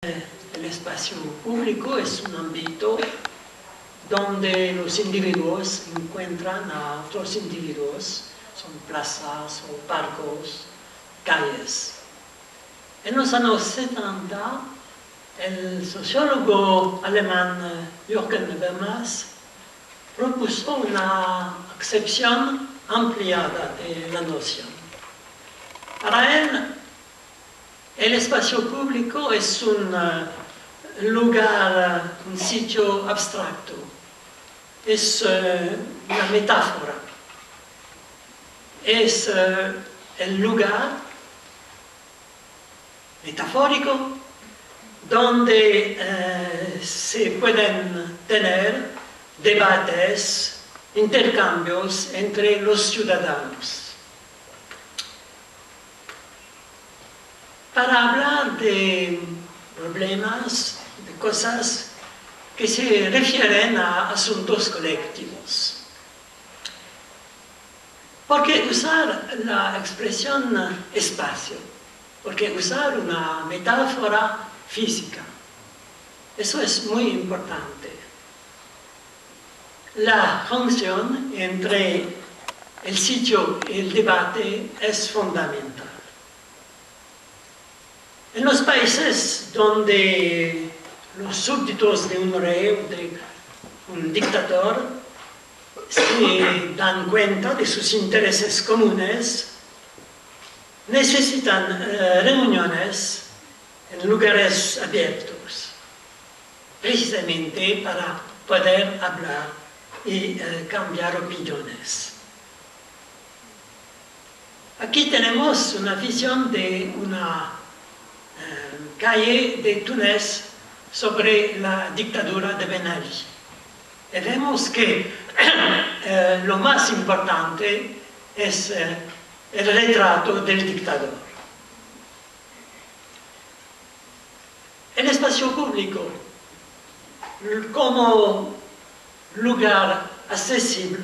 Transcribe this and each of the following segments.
El espacio público es un ámbito donde los individuos encuentran a otros individuos, son plazas o parques, calles. En los años 70, el sociólogo alemán Jürgen Habermas propuso una acepción ampliada de la noción. Para él, el espacio público es un lugar, un sitio abstracto, es una metáfora, es el lugar metafórico donde se pueden tener debates, intercambios entre los ciudadanos. Para hablar de problemas, de cosas que se refieren a asuntos colectivos. ¿Por qué usar la expresión espacio? ¿Por qué usar una metáfora física? Eso es muy importante. La función entre el sitio y el debate es fundamental. En los países donde los súbditos de un rey o de un dictador se dan cuenta de sus intereses comunes, necesitan reuniones en lugares abiertos, precisamente para poder hablar y cambiar opiniones. Aquí tenemos una visión de una calle de Túnez sobre la dictadura de Ben Ali. Y vemos que lo más importante es el retrato del dictador. El espacio público como lugar accesible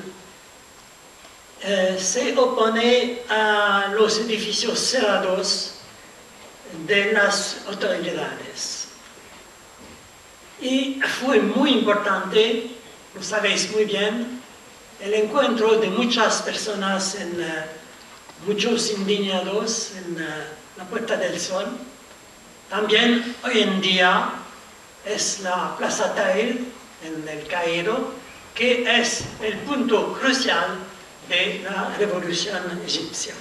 se opone a los edificios cerrados de las autoridades. Y fue muy importante, lo sabéis muy bien, el encuentro de muchas personas, muchos indignados en la Puerta del Sol. También hoy en día es la Plaza Tahrir en el Cairo, que es el punto crucial de la revolución egipcia.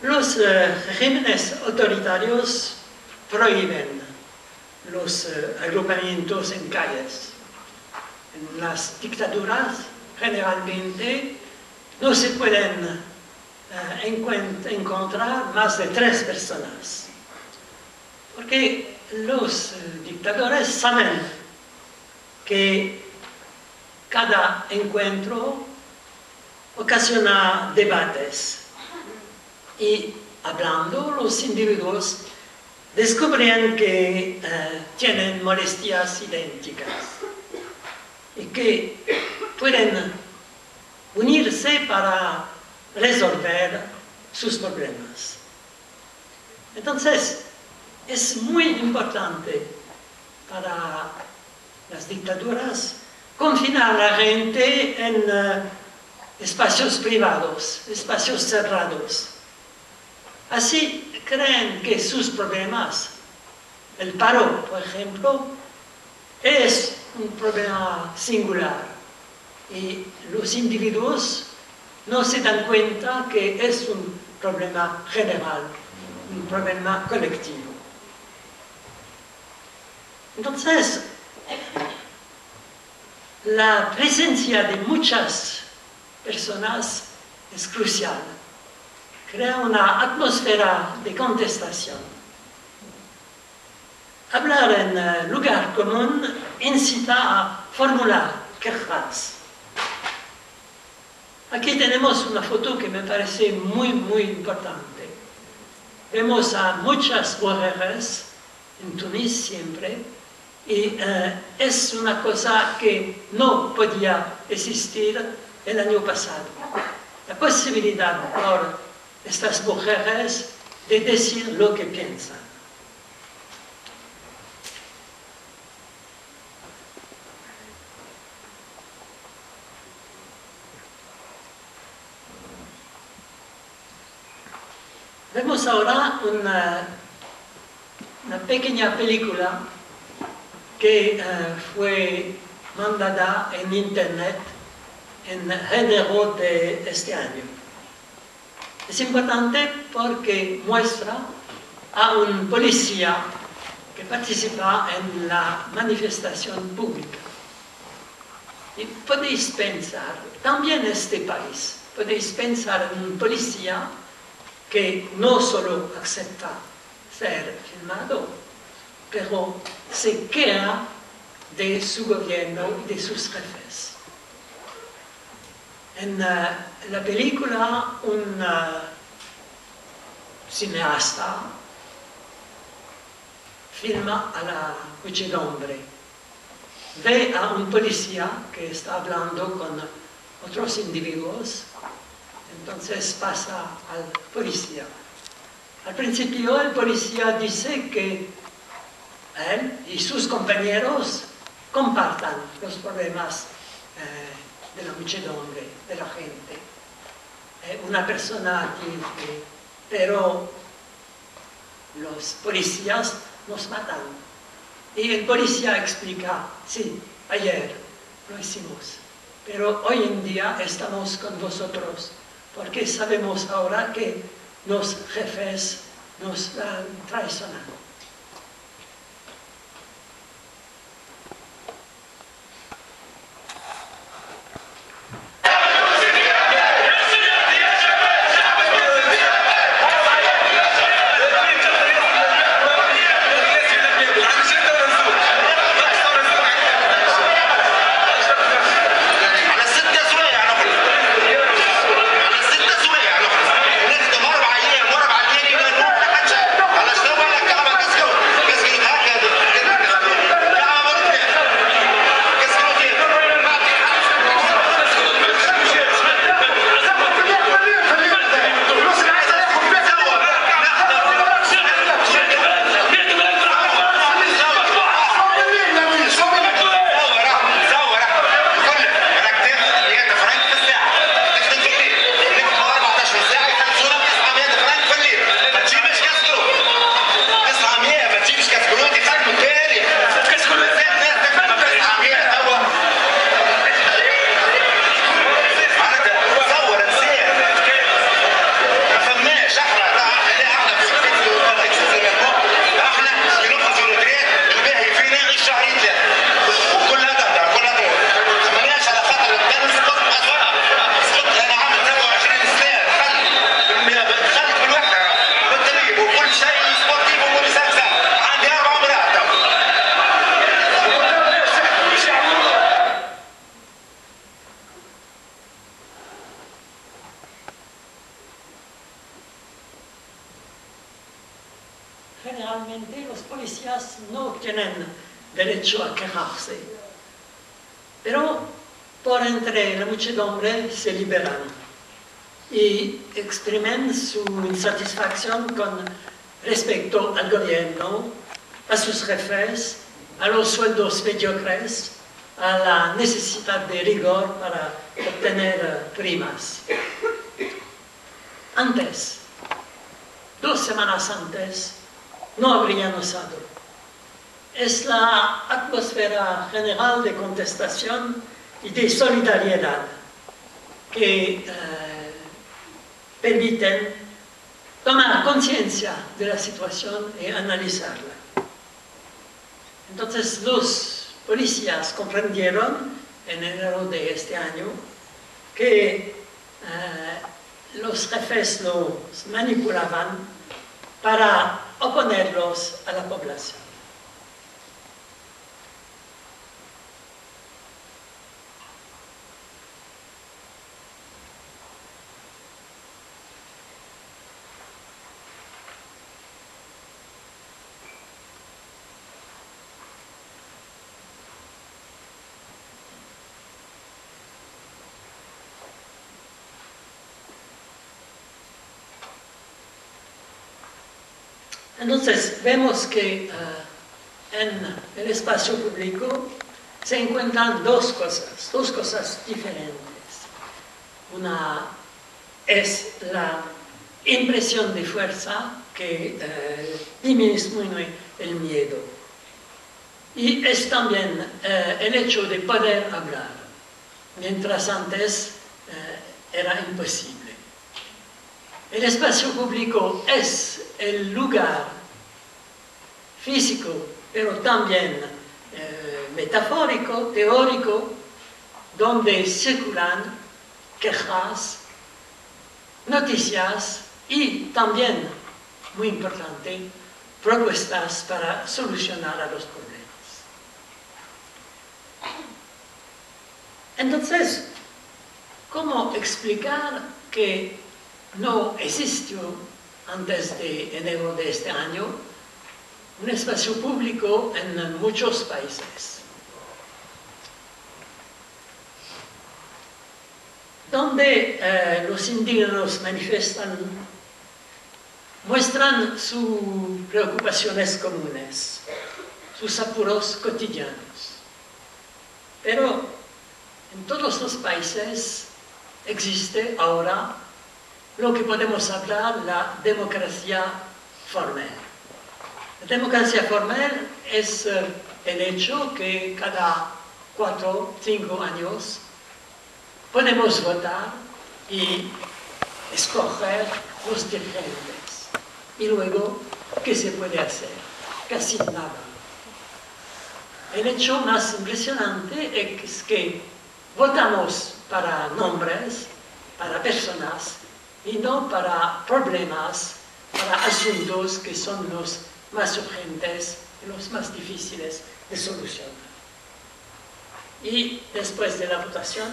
Los regímenes autoritarios prohíben los agrupamientos en calles. En las dictaduras, generalmente, no se pueden encontrar más de 3 personas. Porque los dictadores saben que cada encuentro ocasiona debates. Y hablando, los individuos descubren que tienen molestias idénticas y que pueden unirse para resolver sus problemas. Entonces, es muy importante para las dictaduras confinar a la gente en espacios privados, espacios cerrados. Así creen que sus problemas, el paro, por ejemplo, es un problema singular y los individuos no se dan cuenta que es un problema general, un problema colectivo. Entonces, la presencia de muchas personas es crucial. Crea una atmósfera de contestación. Hablar en lugar común incita a formular quejas. Aquí tenemos una foto que me parece muy importante. Vemos a muchas mujeres en Túnez siempre, y es una cosa que no podía existir el año pasado. La posibilidad por estas mujeres de decir lo que piensan. Vemos ahora una pequeña película que fue mandada en internet en enero de este año. Es importante porque muestra a un policía que participa en la manifestación pública. Y podéis pensar, también en este país, podéis pensar en un policía que no solo acepta ser filmado, pero se queja de su gobierno y de sus jefes. En la película, un cineasta filma a la muchedumbre. Ve a un policía que está hablando con otros individuos, entonces pasa al policía. Al principio el policía dice que él y sus compañeros compartan los problemas de la muchedumbre, de la gente. Una persona dice, pero los policías nos matan. Y el policía explica, sí, ayer lo hicimos, pero hoy en día estamos con vosotros, porque sabemos ahora que los jefes nos han traicionado. Generalmente los policías no tienen derecho a quejarse, pero por entre la muchedumbre se liberan y exprimen su insatisfacción con respecto al gobierno, a sus jefes, a los sueldos mediocres, a la necesidad de rigor para obtener primas. Antes, 2 semanas antes, no habrían osado. Es la atmósfera general de contestación y de solidaridad que permiten tomar conciencia de la situación y analizarla. Entonces los policías comprendieron en enero de este año que los jefes los manipulaban para oponerlos a la población. Entonces, vemos que en el espacio público se encuentran dos cosas diferentes. Una es la impresión de fuerza que disminuye el miedo. Y es también el hecho de poder hablar, mientras antes era imposible. El espacio público es el lugar físico, pero también metafórico, teórico, donde circulan quejas, noticias y también, muy importante, propuestas para solucionar a los problemas. Entonces, ¿cómo explicar que no existió antes de enero de este año un espacio público en muchos países? Donde los indígenas manifiestan, muestran sus preocupaciones comunes, sus apuros cotidianos. Pero en todos los países existe ahora lo que podemos hablar la democracia formal. La democracia formal es el hecho que cada 4 o 5 años podemos votar y escoger los dirigentes. Y luego, ¿qué se puede hacer? Casi nada. El hecho más impresionante es que votamos para nombres, para personas, y no para problemas, para asuntos que son los más urgentes y los más difíciles de solucionar. Y después de la votación,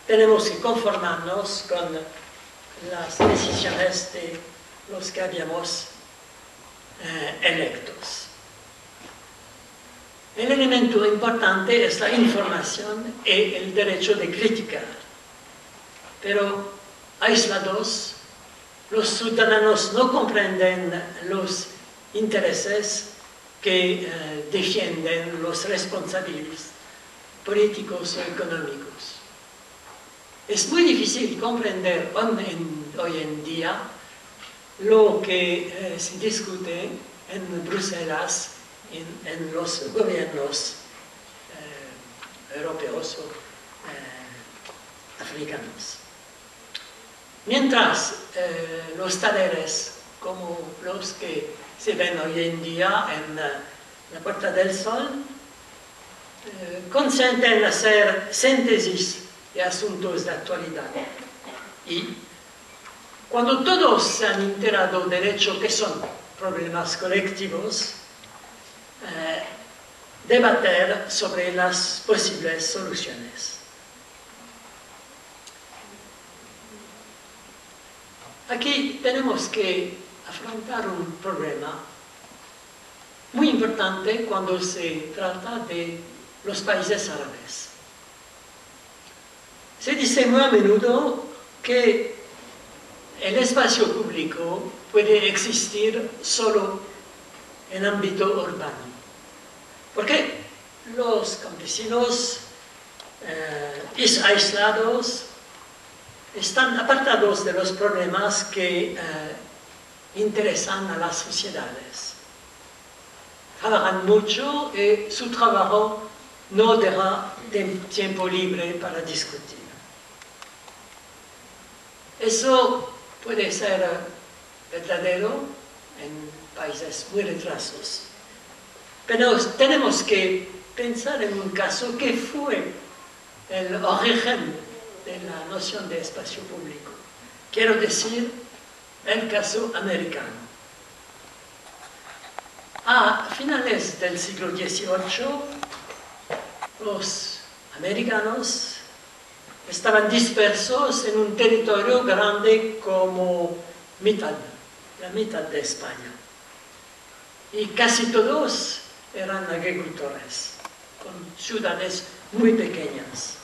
tenemos que conformarnos con las decisiones de los que habíamos electos. El elemento importante es la información y el derecho de criticar. Pero aislados, los ciudadanos no comprenden los intereses que defienden los responsables políticos o económicos. Es muy difícil comprender hoy en día lo que se discute en Bruselas, en los gobiernos europeos o africanos. Mientras los talleres como los que se ven hoy en día en la Puerta del Sol consienten hacer síntesis de asuntos de actualidad. Y cuando todos se han enterado del hecho que son problemas colectivos, debatir sobre las posibles soluciones. Aquí tenemos que afrontar un problema muy importante cuando se trata de los países árabes. Se dice muy a menudo que el espacio público puede existir solo en ámbito urbano, porque los campesinos aislados están apartados de los problemas que interesan a las sociedades. Trabajan mucho y su trabajo no deja tiempo libre para discutir. Eso puede ser verdadero en países muy retrasados. Pero tenemos que pensar en un caso que fue el origen de la noción de espacio público. Quiero decir, el caso americano. A finales del siglo XVIII, los americanos estaban dispersos en un territorio grande como la mitad de España. Y casi todos eran agricultores, con ciudades muy pequeñas.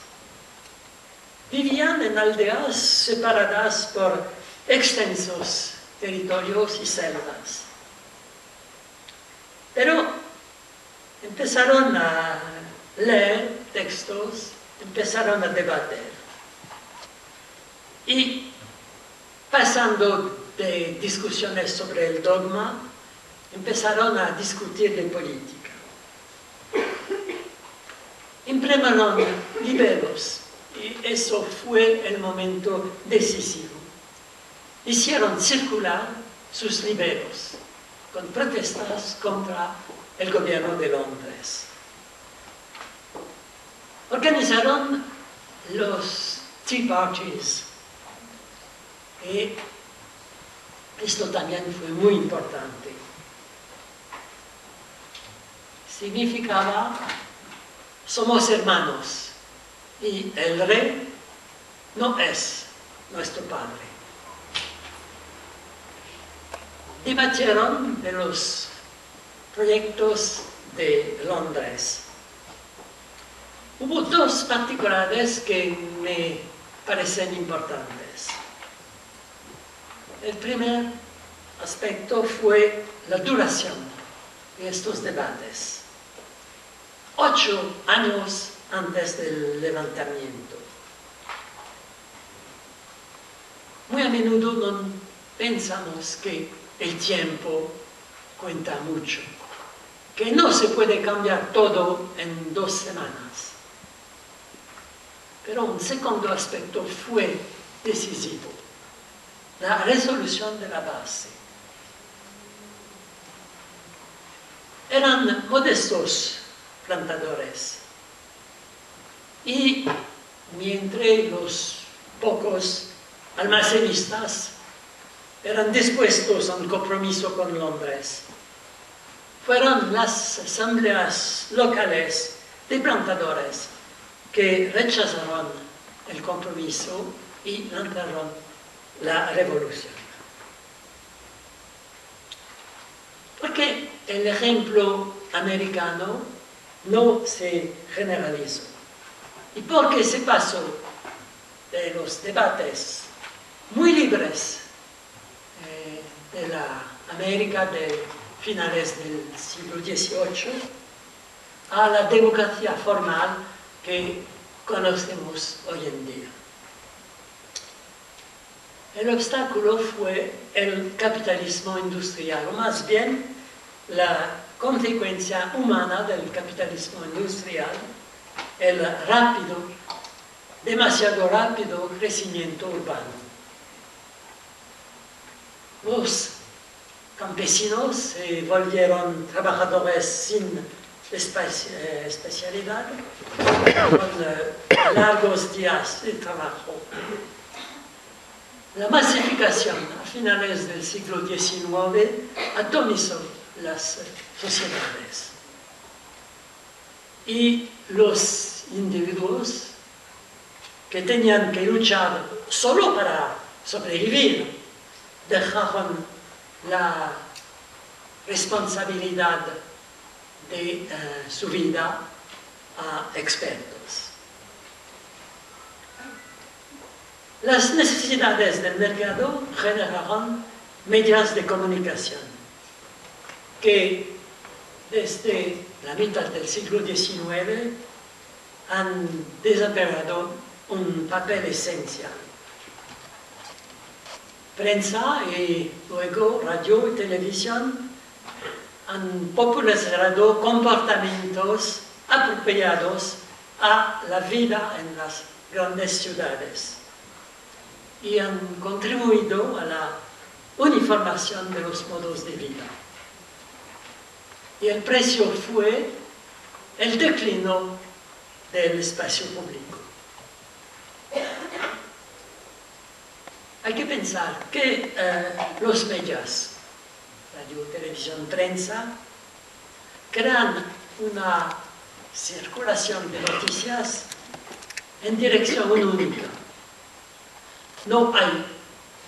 Vivían en aldeas separadas por extensos territorios y selvas. empezaron a leer textos, empezaron a debatir. Y pasando de discusiones sobre el dogma, empezaron a discutir de política. Imprimieron libros y eso fue el momento decisivo. Hicieron circular sus libros con protestas contra el gobierno de Londres. Organizaron los Tea Parties y esto también fue muy importante. Significaba, somos hermanos y el rey no es nuestro padre. Debatieron de los proyectos de Londres. Hubo dos particulares que me parecen importantes. El primer aspecto fue la duración de estos debates. 8 años antes del levantamiento. Muy a menudo no pensamos que el tiempo cuenta mucho, que no se puede cambiar todo en 2 semanas. Pero un segundo aspecto fue decisivo, la resolución de la base. Eran modestos plantadores y mientras los pocos almacenistas eran dispuestos a un compromiso con Londres, fueron las asambleas locales de plantadores que rechazaron el compromiso y lanzaron la revolución. Porque el ejemplo americano no se generalizó. Y porque se pasó de los debates muy libres de la América de finales del siglo XVIII a la democracia formal que conocemos hoy en día. El obstáculo fue el capitalismo industrial, o más bien la consecuencia humana del capitalismo industrial, el rápido, demasiado rápido crecimiento urbano. Los campesinos se volvieron trabajadores sin especialidad, con largos días de trabajo. La masificación a finales del siglo XIX atomizó las sociedades. Y los individuos que tenían que luchar solo para sobrevivir dejaron la responsabilidad de su vida a expertos. Las necesidades del mercado generaron medios de comunicación que desde la mitad del siglo XIX han desempeñado un papel esencial. Prensa y luego radio y televisión han popularizado comportamientos apropiados a la vida en las grandes ciudades y han contribuido a la uniformación de los modos de vida. Y el precio fue el declino del espacio público. Hay que pensar que los medios, radio, televisión, prensa, crean una circulación de noticias en dirección única. No hay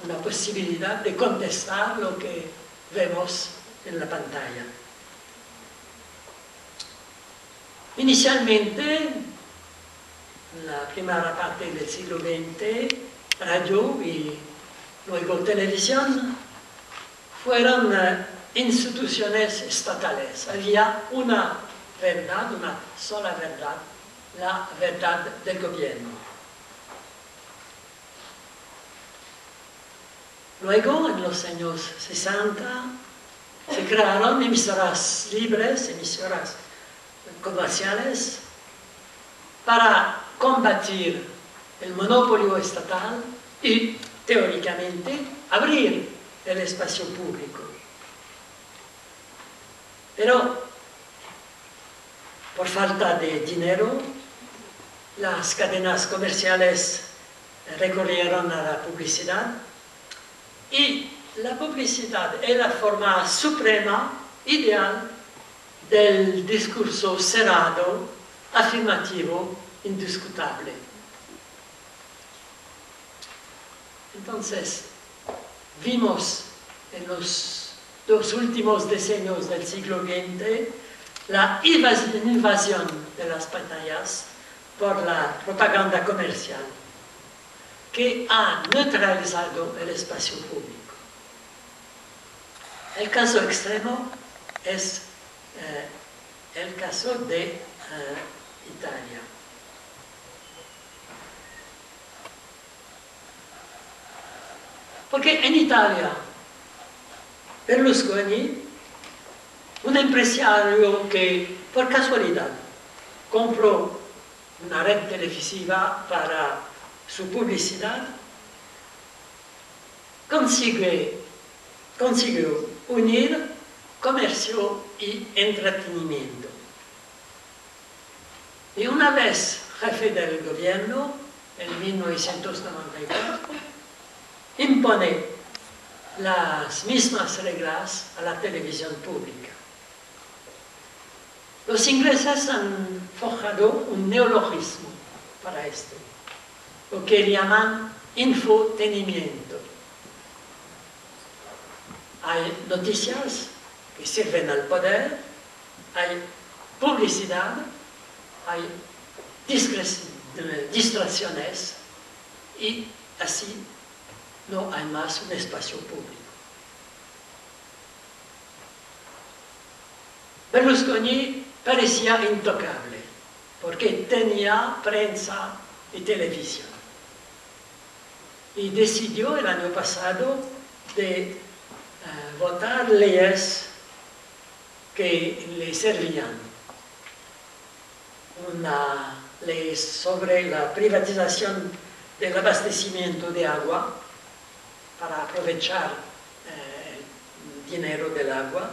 una posibilidad de contestar lo que vemos en la pantalla. Inicialmente, en la primera parte del siglo XX, radio y luego televisión fueron instituciones estatales. Había una verdad, una sola verdad, la verdad del gobierno. Luego, en los años 60, se crearon emisoras libres, emisoras comerciales, para combatir el monopolio estatal y, teóricamente, abrir el espacio público. Pero, por falta de dinero, las cadenas comerciales recurrieron a la publicidad y la publicidad es la forma suprema, ideal, del discurso cerrado, afirmativo, indiscutible. Entonces, vimos en los 2 últimos decenios del siglo XX la invasión de las pantallas por la propaganda comercial, que ha neutralizado el espacio público. El caso extremo es el caso de Italia. Porque en Italia, Berlusconi, un empresario que por casualidad compró una red televisiva para su publicidad, consiguió unir comercio y entretenimiento. Y una vez jefe del gobierno, en 1994, impone las mismas reglas a la televisión pública. Los ingleses han forjado un neologismo para esto, lo que llaman infotenimiento. Hay noticias que sirven al poder, hay publicidad, hay distracciones y así no hay más un espacio público. Berlusconi parecía intocable porque tenía prensa y televisión y decidió el año pasado de votar leyes que le servían. Una ley sobre la privatización del abastecimiento de agua para aprovechar el dinero del agua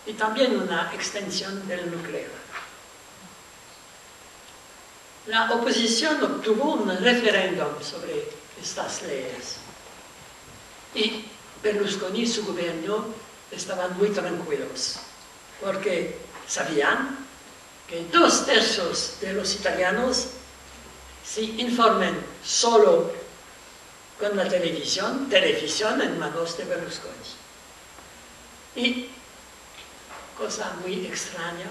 y también una extensión del nuclear. La oposición obtuvo un referéndum sobre estas leyes y Berlusconi y su gobierno estaban muy tranquilos porque sabían que 2/3 de los italianos se informen solo con la televisión en manos de Berlusconi. Y, cosa muy extraña,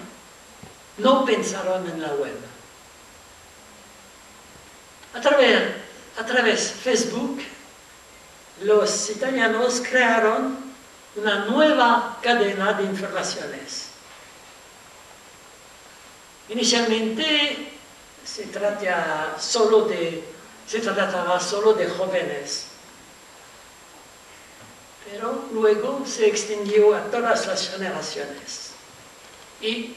no pensaron en la web. A través de Facebook, los italianos crearon una nueva cadena de informaciones. Inicialmente se trataba solo de jóvenes, pero luego se extendió a todas las generaciones. Y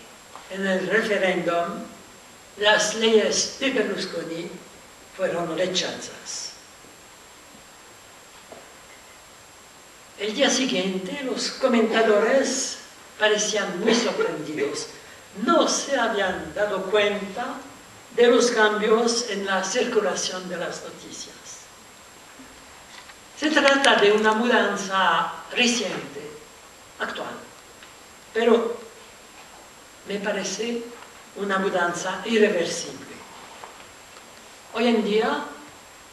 en el referéndum, las leyes de Berlusconi fueron rechazadas. El día siguiente, los comentadores parecían muy sorprendidos. No se habían dado cuenta de los cambios en la circulación de las noticias. Se trata de una mudanza reciente, actual, pero me parece una mudanza irreversible. Hoy en día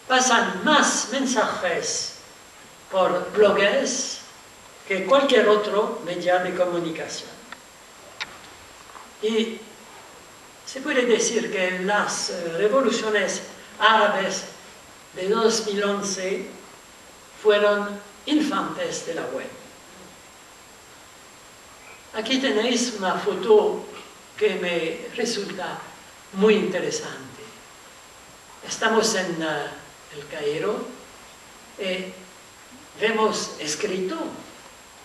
pasan más mensajes por blogs que cualquier otro medio de comunicación. Y se puede decir que las revoluciones árabes de 2011 fueron infantes de la web. Aquí tenéis una foto que me resulta muy interesante. Estamos en El Cairo y vemos escrito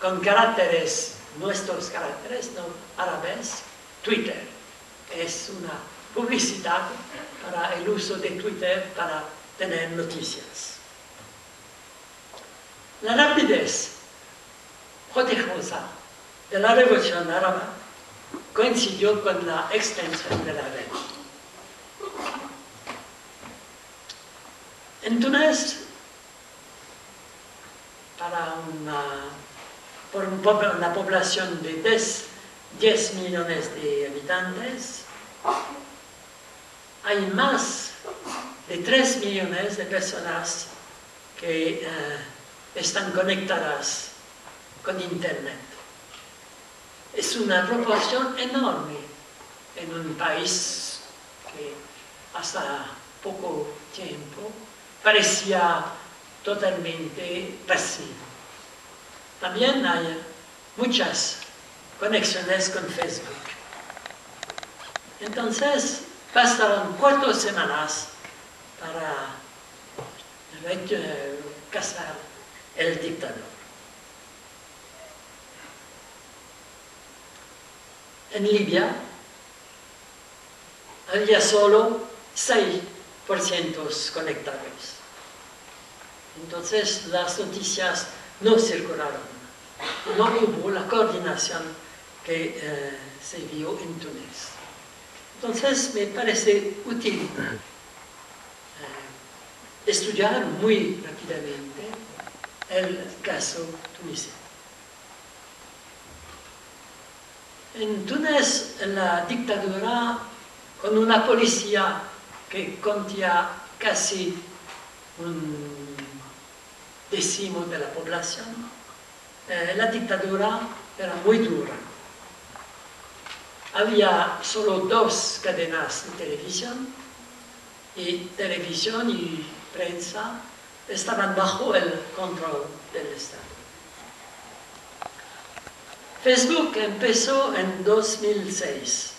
con caracteres, nuestros caracteres, no árabes, Twitter. Es una publicidad para el uso de Twitter para tener noticias. La rapidez prodigiosa de la Revolución Árabe coincidió con la extensión de la red. En Túnez, por una población de 10 millones de habitantes, hay más de 3 millones de personas que están conectadas con Internet. Es una proporción enorme en un país que hasta poco tiempo parecía totalmente pasivo. También hay muchas conexiones con Facebook. Entonces, bastaron 4 semanas para cazar el dictador. En Libia había solo 6% conectados. Entonces las noticias no circularon. No hubo la coordinación que se vio en Túnez. Entonces me parece útil estudiar muy rápidamente el caso tunisino. En Túnez, la dictadura, con una policía que contía casi un décimo de la población, la dictadura era muy dura. Había solo 2 cadenas de televisión y prensa estaban bajo el control del Estado. Facebook empezó en 2006,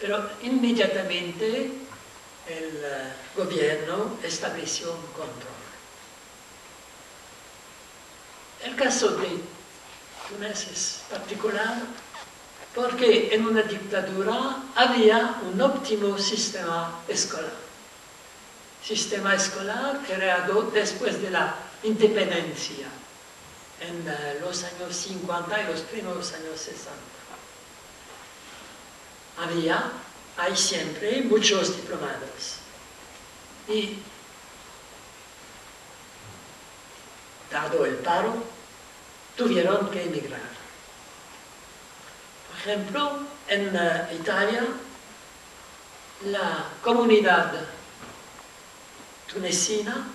pero inmediatamente el gobierno estableció un control. El caso de Túnez es particular porque en una dictadura había un óptimo sistema escolar creado después de la independencia en los años 50 y los primeros años 60. Hay siempre muchos diplomados y dado el paro, tuvieron que emigrar. Por ejemplo, en Italia, la comunidad tunecina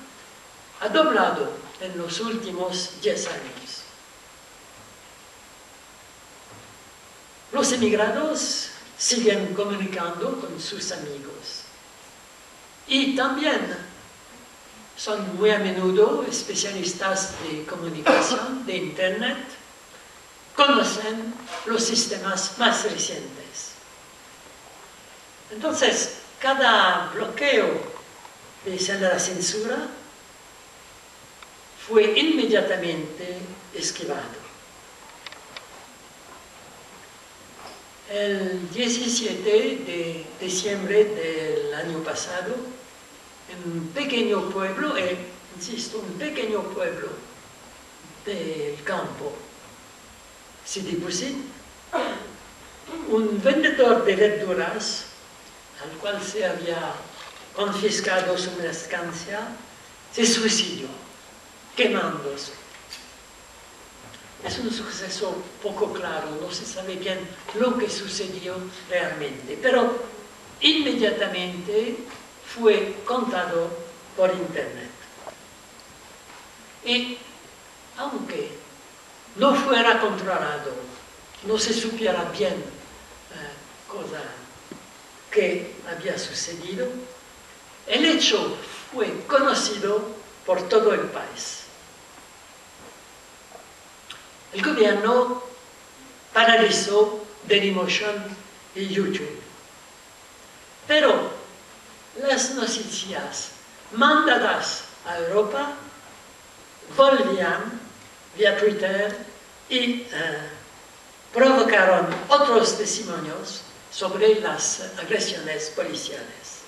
ha doblado en los últimos 10 años. Los emigrados siguen comunicando con sus amigos y también son muy a menudo especialistas de comunicación, de Internet, conocen los sistemas más recientes. Entonces, cada bloqueo de la censura fue inmediatamente esquivado. El 17 de diciembre del año pasado, en un pequeño pueblo, insisto, un pequeño pueblo del campo, Sidi Bouzid, un vendedor de verduras, al cual se había confiscado su mercancía, se suicidó, quemándose. Es un suceso poco claro, no se sabe bien lo que sucedió realmente, pero inmediatamente fue contado por Internet. Y aunque no fuera controlado, no se supiera bien cosa que había sucedido, el hecho fue conocido por todo el país. El gobierno paralizó Dailymotion y YouTube. Pero las noticias mandadas a Europa volvían vía Twitter y provocaron otros testimonios sobre las agresiones policiales.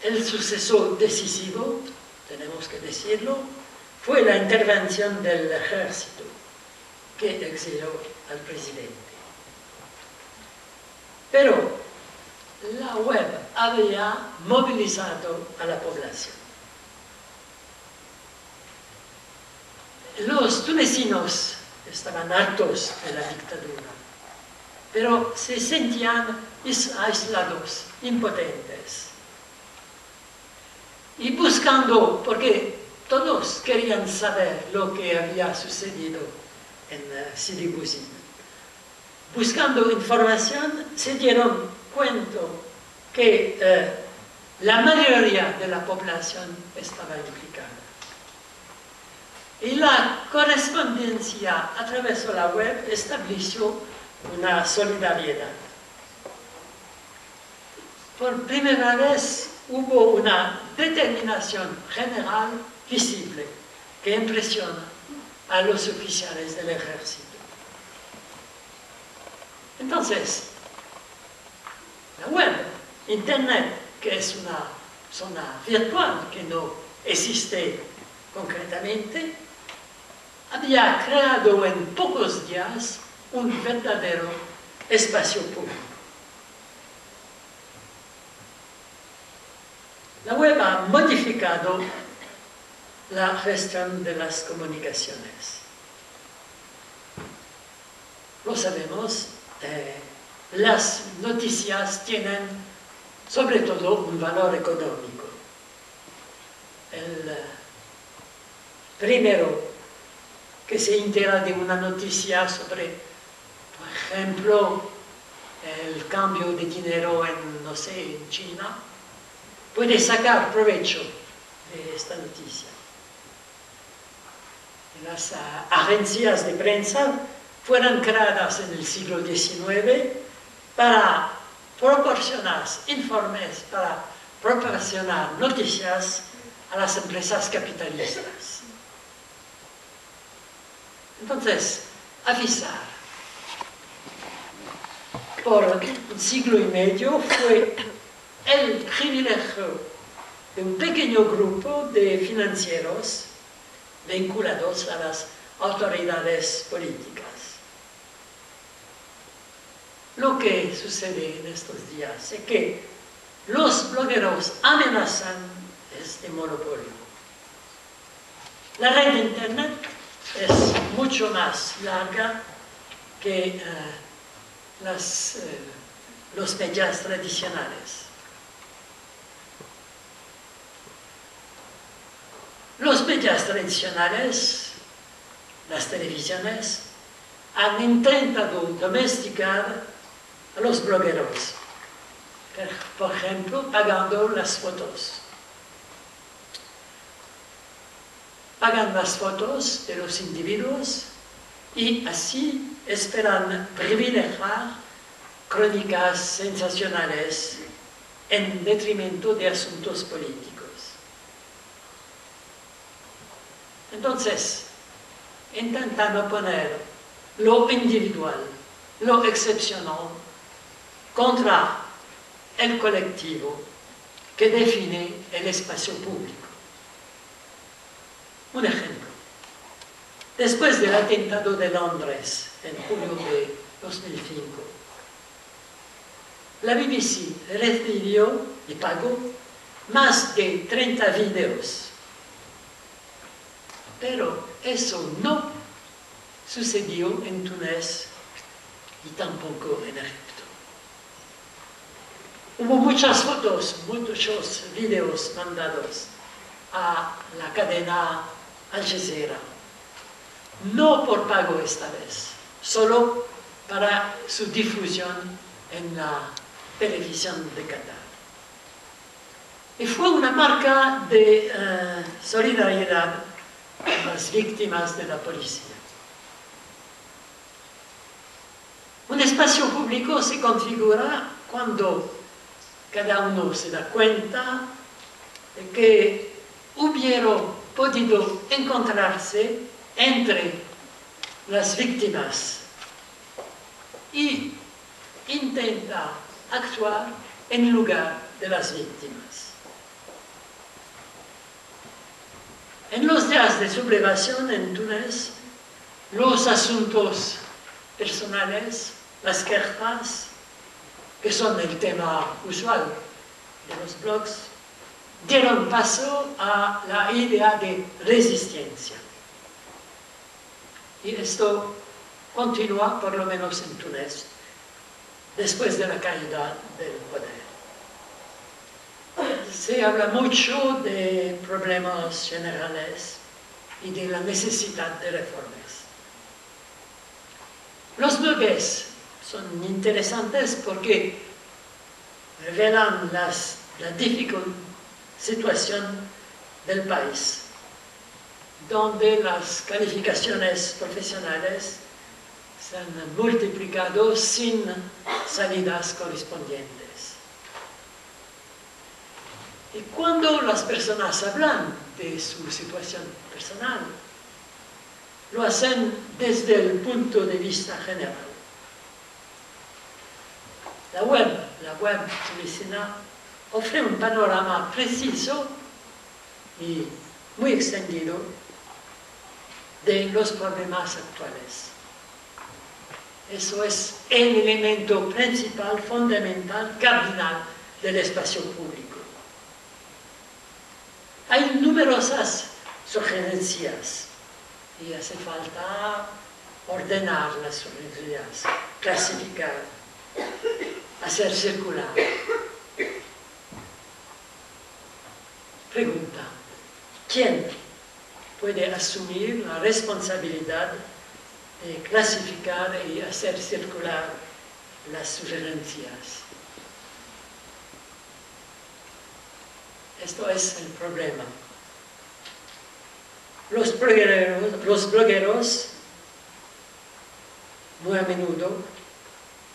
El suceso decisivo, tenemos que decirlo, fue la intervención del ejército que exilió al presidente. Pero la web había movilizado a la población. Los tunecinos estaban hartos de la dictadura, pero se sentían aislados, impotentes. Y buscando, porque todos querían saber lo que había sucedido en Sidi Bouzid, buscando información, se dieron cuenta que la mayoría de la población estaba implicada. Y la correspondencia a través de la web estableció una solidaridad. Por primera vez hubo una determinación general visible que impresiona a los oficiales del ejército. Entonces, la web, Internet, que es una zona virtual que no existe concretamente, había creado en pocos días un verdadero espacio público. La web ha modificado la gestión de las comunicaciones. Lo sabemos, las noticias tienen sobre todo un valor económico. El primero que se entera de una noticia sobre, por ejemplo, el cambio de dinero en, no sé, en China, puede sacar provecho de esta noticia. Las agencias de prensa fueron creadas en el siglo XIX para proporcionar informes, para proporcionar noticias a las empresas capitalistas. Entonces, avisar por un siglo y medio fue el privilegio de un pequeño grupo de financieros vinculados a las autoridades políticas. Lo que sucede en estos días es que los blogueros amenazan este monopolio. La red de Internet es mucho más larga que los medios tradicionales. Los medios tradicionales, las televisiones, han intentado domesticar a los blogueros, por ejemplo, pagando las fotos. Pagan las fotos de los individuos y así esperan privilegiar crónicas sensacionales en detrimento de asuntos políticos. Entonces, intentan poner lo individual, lo excepcional, contra el colectivo que define el espacio público. Un ejemplo. Después del atentado de Londres en julio de 2005, la BBC recibió y pagó más de 30 vídeos. Pero eso no sucedió en Túnez y tampoco en Egipto. Hubo muchas fotos, muchos vídeos mandados a la cadena Al Jazeera. No por pago esta vez, solo para su difusión en la televisión de Qatar. Y fue una marca de solidaridad con las víctimas de la policía. espacio público se configura cuando cada uno se da cuenta de que hubiera podido encontrarse entre las víctimas y intenta actuar en lugar de las víctimas. En los días de sublevación en Túnez, los asuntos personales, las quejas, que son el tema usual de los blogs, dieron paso a la idea de resistencia. Y esto continúa, por lo menos en Túnez, después de la caída del poder. Se habla mucho de problemas generales y de la necesidad de reformas. Los blogs son interesantes porque revelan la difícil situación del país, donde las calificaciones profesionales se han multiplicado sin salidas correspondientes. Y cuando las personas hablan de su situación personal, lo hacen desde el punto de vista general. La web tunecina ofrece un panorama preciso y muy extendido de los problemas actuales. Eso es el elemento principal, fundamental, cardinal del espacio público. Hay numerosas sugerencias y hace falta ordenar las sugerencias, clasificar, hacer circular. Pregunta: ¿quién puede asumir la responsabilidad de clasificar y hacer circular las sugerencias? Esto es el problema. Los blogueros muy a menudo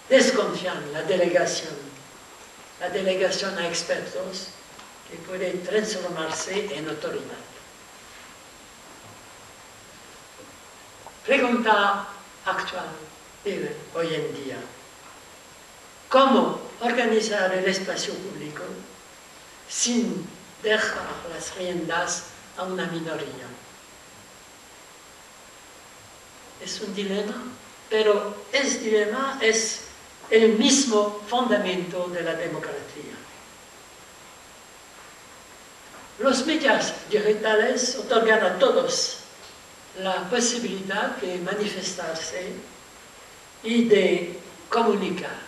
desconfían la delegación a expertos que puede transformarse en autoridad. Pregunta actual de hoy en día: ¿cómo organizar el espacio público sin dejar las riendas a una minoría? Es un dilema, pero ese dilema es el mismo fundamento de la democracia. Los medios digitales otorgan a todos la posibilidad de manifestarse y de comunicar.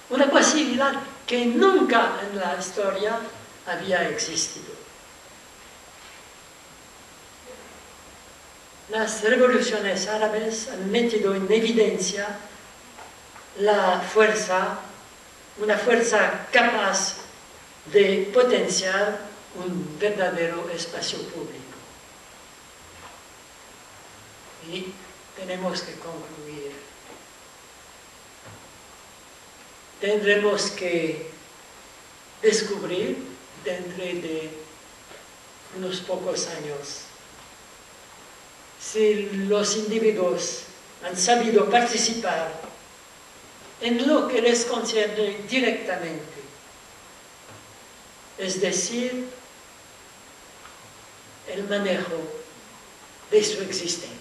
Una posibilidad que nunca en la historia había existido. Las revoluciones árabes han metido en evidencia una fuerza capaz de potenciar un verdadero espacio público. Y tenemos que concluir. Tendremos que descubrir dentro de unos pocos años si los individuos han sabido participar en lo que les concierne directamente, es decir, el manejo de su existencia.